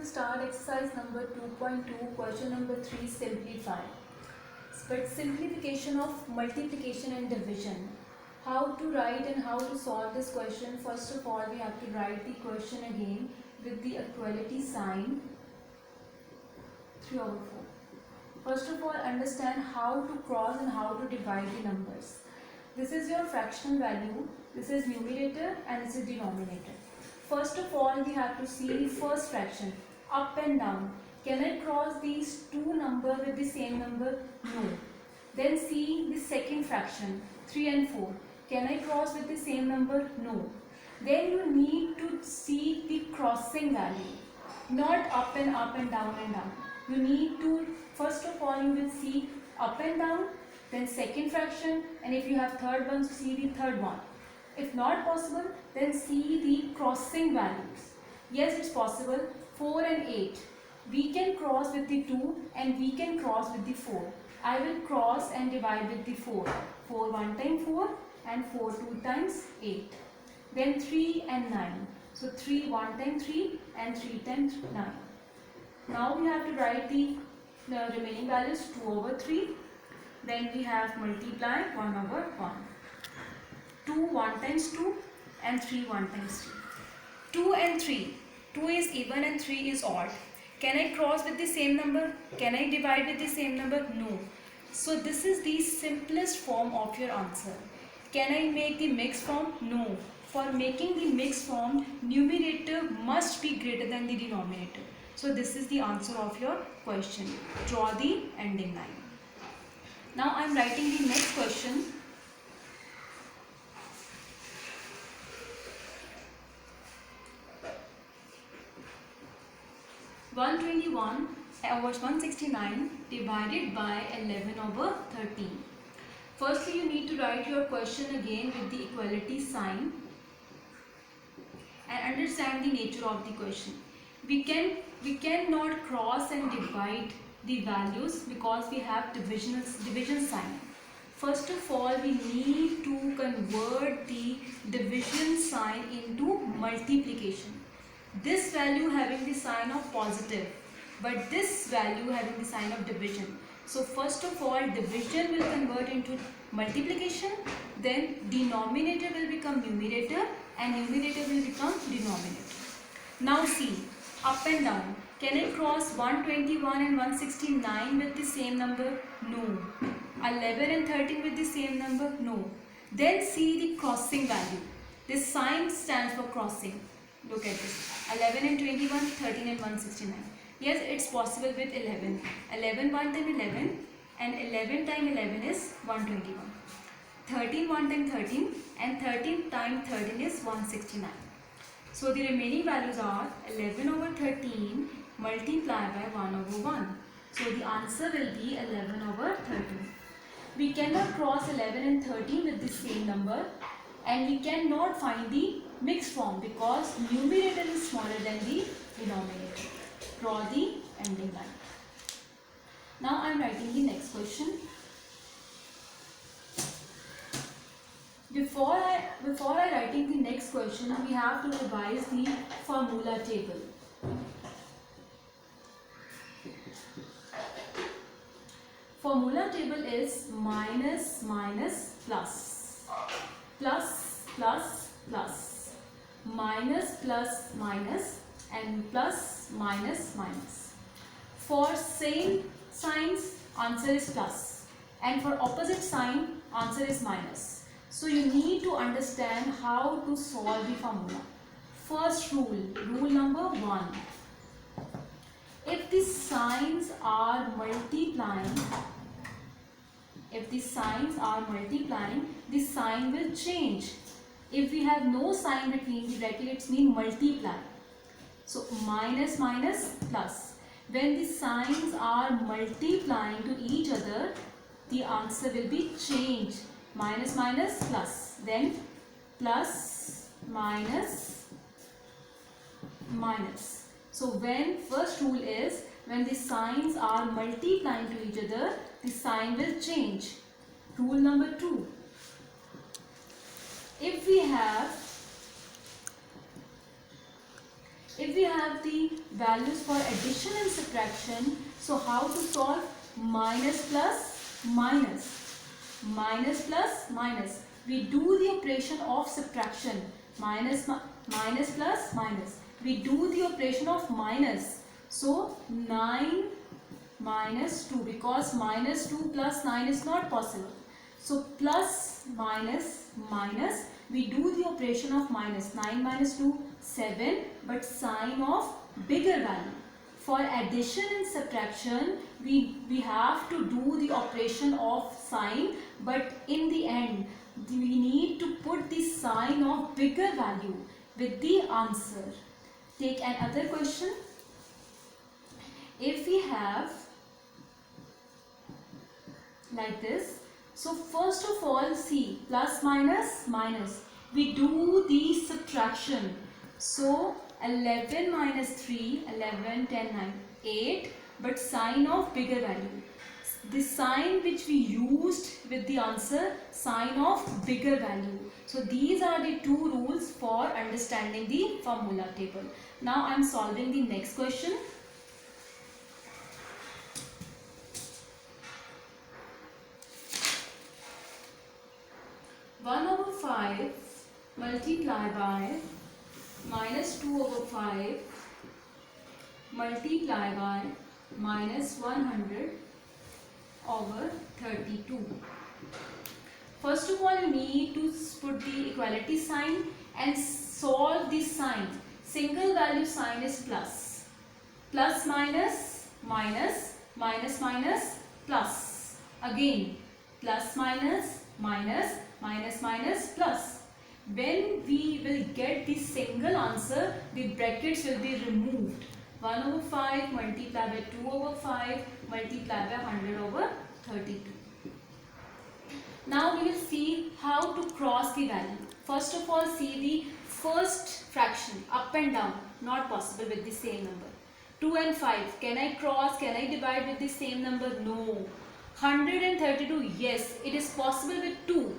will start exercise number 2.2, question number 3, simplify. But simplification of multiplication and division. How to write and how to solve this question. First of all, we have to write the question again with the equality sign 3/4. First of all, understand how to cross and how to divide the numbers. This is your fractional value, this is numerator and this is denominator. First of all, we have to see the first fraction, up and down. Can I cross these two numbers with the same number? No. Then see the second fraction, 3 and 4. Can I cross with the same number? No. Then you need to see the crossing value, not up and down and down. You need to, first of all, you will see up and down, then second fraction, and if you have third one, see the third one. If not possible, then see the crossing values. Yes, it's possible. 4 and 8. We can cross with the 2 and we can cross with the 4. I will cross and divide with the 4. 4 1 times 4 and 4 2 times 8. Then 3 and 9. So 3 1 times 3 and 3 times 9. Now we have to write the remaining values 2/3. Then we have multiply 1/1. 2 1 times 2 and 3 1 times 3. 2 and 3. 2 is even and 3 is odd. Can I cross with the same number? Can I divide with the same number? No. So this is the simplest form of your answer. Can I make the mixed form? No. For making the mixed form, numerator must be greater than the denominator. So this is the answer of your question. Draw the ending line. Now I am writing the next question. over 169 divided by 11/13. Firstly, you need to write your question again with the equality sign and understand the nature of the question. We cannot cross and divide the values because we have division sign. First of all, we need to convert the division sign into multiplication. This value having the sign of positive, but this value having the sign of division. So first of all, division will convert into multiplication, then denominator will become numerator and numerator will become denominator. Now see, up and down. Can I cross 121 and 169 with the same number? No. 11 and 13 with the same number? No. Then see the crossing value. This sign stands for crossing. Look at this. 11 and 21, 13 and 169. Yes, it's possible with 11. 11 1 time 11 and 11 time 11 is 121. 13 1 time 13 and 13 time 13 is 169. So the remaining values are 11/13 multiplied by 1/1. So the answer will be 11/13. We cannot cross 11 and 13 with the same number, and we cannot find the mixed form because numerator is smaller than the denominator. Draw the ending line. Now I am writing the next question. Before I writing the next question, we have to revise the formula table. Formula table is minus minus plus, plus plus plus, minus plus minus, and plus minus minus. For same signs, answer is plus, and for opposite sign, answer is minus. So you need to understand how to solve the formula. First rule number 1. If the signs are multiplying, the sign will change. If we have no sign between the brackets, it means multiply. So minus minus plus. When the signs are multiplying to each other, the answer will be changed. Minus minus plus, then plus minus minus. So when first rule is when the signs are multiplying to each other, the sign will change. Rule number 2. If we have If we have the values for addition and subtraction, so how to solve? Minus plus minus, minus plus minus. We do the operation of subtraction, minus plus minus. We do the operation of minus. So 9 minus 2, because minus 2 plus 9 is not possible. So plus minus minus, we do the operation of minus. 9 minus 2, 7, but sign of bigger value. For addition and subtraction, we have to do the operation of sign, but in the end we need to put the sign of bigger value with the answer. Take another question. If we have like this, so first of all, see, plus minus minus, we do the subtraction. So 11 minus 3, 11, 10, 9, 8, but sign of bigger value. The sign which we used with the answer, sign of bigger value. So these are the two rules for understanding the formula table. Now I am solving the next question. One over 5 multiplied by minus 2 over 5 multiplied by minus 100 over 32. First of all, you need to put the equality sign and solve this sign. Single value sign is plus. Plus minus minus, minus minus plus. Again plus minus minus, minus minus plus. When we will get the single answer, the brackets will be removed. 1 over 5 multiplied by 2 over 5 multiplied by 100 over 32. Now we will see how to cross the value. First of all, see the first fraction, up and down, not possible with the same number. 2 and 5, can I cross, can I divide with the same number? No. 132, yes, it is possible with 2.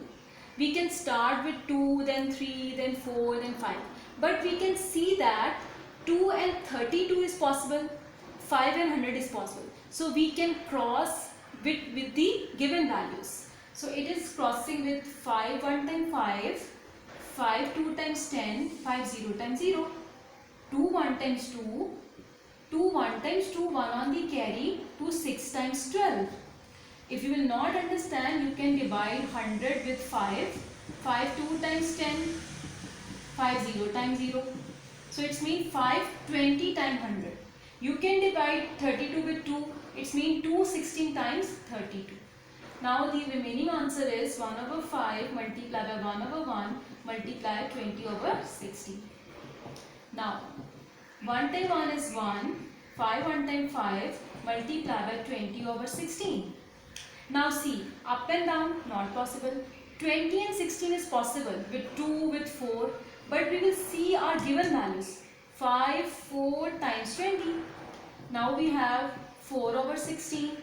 We can start with 2, then 3, then 4, then 5. But we can see that 2 and 32 is possible, 5 and 100 is possible. So we can cross with the given values. So it is crossing with 5 1 times 5, 5 2 times 10, 5 0 times 0, 2 1 times 2, 2 1 times 2, 1 on the carry, 2 6 times 12. If you will not understand, you can divide 100 with 5, 5 2 times 10, 5 0 times 0. So it's mean 5 20 times 100. You can divide 32 with 2, it's mean 2 16 times 32. Now the remaining answer is 1 over 5 multiplied by 1 over 1 multiplied 20 over 60. Now 1 times 1 is 1, 5 1 times 5 multiplied by 20 over 16. Now see, up and down not possible. 20 and 16 is possible with 2, with 4, but we will see our given values. 5 4 times 20. Now we have 4 over 16.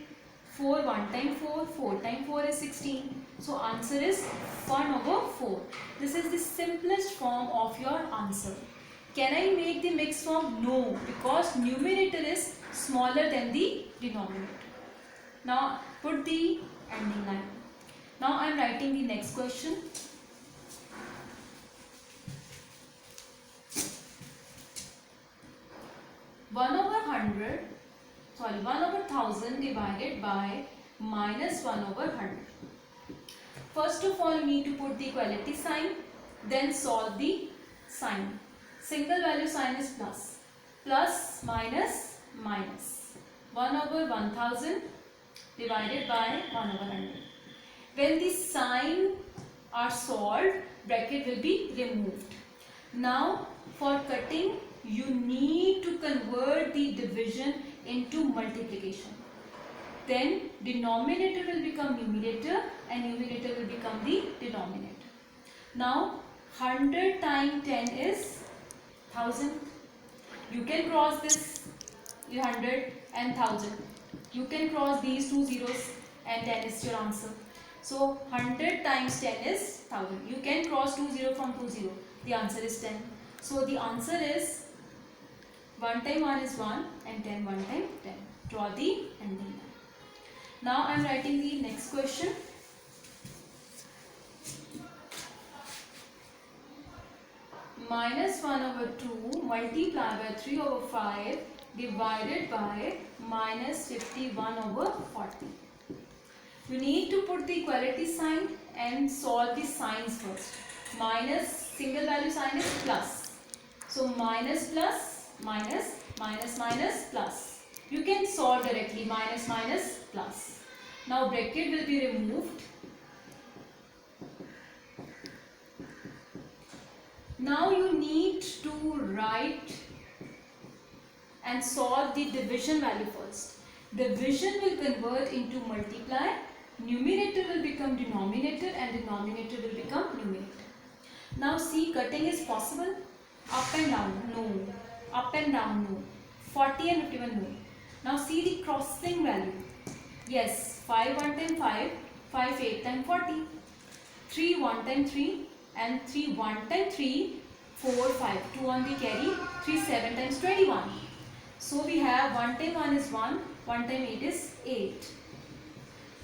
4 1 times 4, 4 times 4 is 16. So answer is 1 over 4. This is the simplest form of your answer. Can I make the mixed form? No, because numerator is smaller than the denominator. Now put the ending line. Now I am writing the next question. One over 1000 divided by minus 1 over 100. First of all, you need to put the equality sign, then solve the sign. Single value sign is plus. Plus minus minus. 1 over 1000 divided by 1 over 100. When the sign are solved, bracket will be removed. Now for cutting, you need to convert the division into multiplication. Then denominator will become numerator and numerator will become the denominator. Now 100 times 10 is 1000. You can cross this 100 and 1000. You can cross these two zeros and 10 is your answer. So 100 times 10 is 1000. You can cross 2 0 from 2 0. The answer is 10. So the answer is 1 time 1 is 1 and 10 1 time 10. Draw the ending line. Now I am writing the next question. Minus 1 over 2 multiplied by 3 over 5 divided by minus 51 over 40. You need to put the equality sign and solve the signs first. Minus single value sign is plus. So minus plus minus minus minus plus. You can solve directly minus minus plus. Now bracket will be removed. Now you need to write and solve the division value first. Division will convert into multiply, numerator will become denominator and denominator will become numerator. Now see, cutting is possible. Up and down, no. Up and down, no. 40 and 51, no. Now see the crossing value. Yes, 5 1 time 5, 5 8 time 40, 3 1 time 3 and 3 1 time 3, 4 5, 2 on the carry, 3 7 times 21. So we have 1 time 1 is 1, 1 time 8 is 8.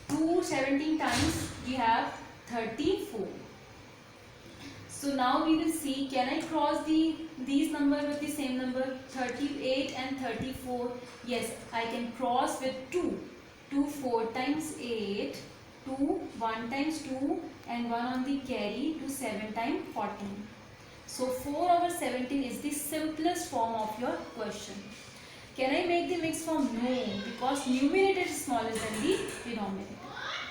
2 17 times we have 34. So now we will see, can I cross these numbers with the same number, 38 and 34? Yes, I can cross with 2. 2 4 times 8, 2 1 times 2 and 1 on the carry, 2 7 times 14. So 4 over 17 is the simplest form of your question. Can I make the mixed form? No, because numerator is smaller than the denominator.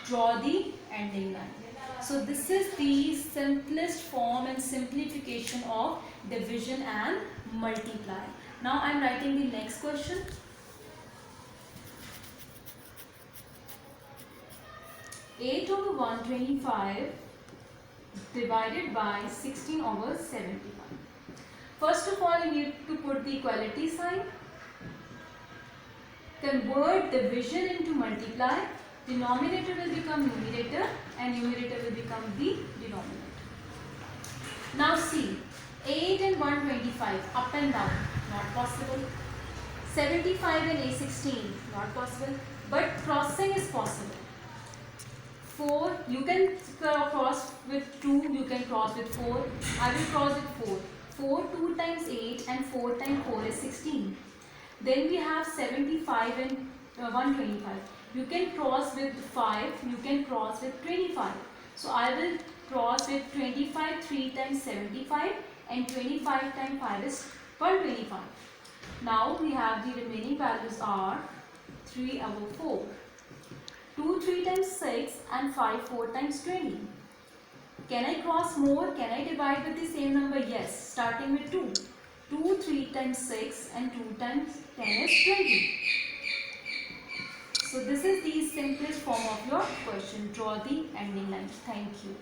Draw the ending line. So this is the simplest form and simplification of division and multiply. Now I am writing the next question. Eight over 125 divided by 16 over 71. First of all, you need to put the equality sign. Convert division into multiply. Denominator will become numerator and numerator will become the denominator. Now see, 8 and 125 up and down, not possible. 75 and A16, not possible. But crossing is possible. 4, you can cross with 2, you can cross with 4. I will cross with 4. 4 2 times 8 and 4 times 4 is 16. Then we have 75 and 125. You can cross with 5, you can cross with 25. So I will cross with 25 3 times 75 and 25 times 5 is 125. Now we have the remaining values are 3 over 4. 2 3 times 6 and 5 4 times 20. Can I cross more? Can I divide with the same number? Yes. Starting with 2. 2 3 times 6 and 2 times 10 is 20. So this is the simplest form of your question. Draw the ending line. Thank you.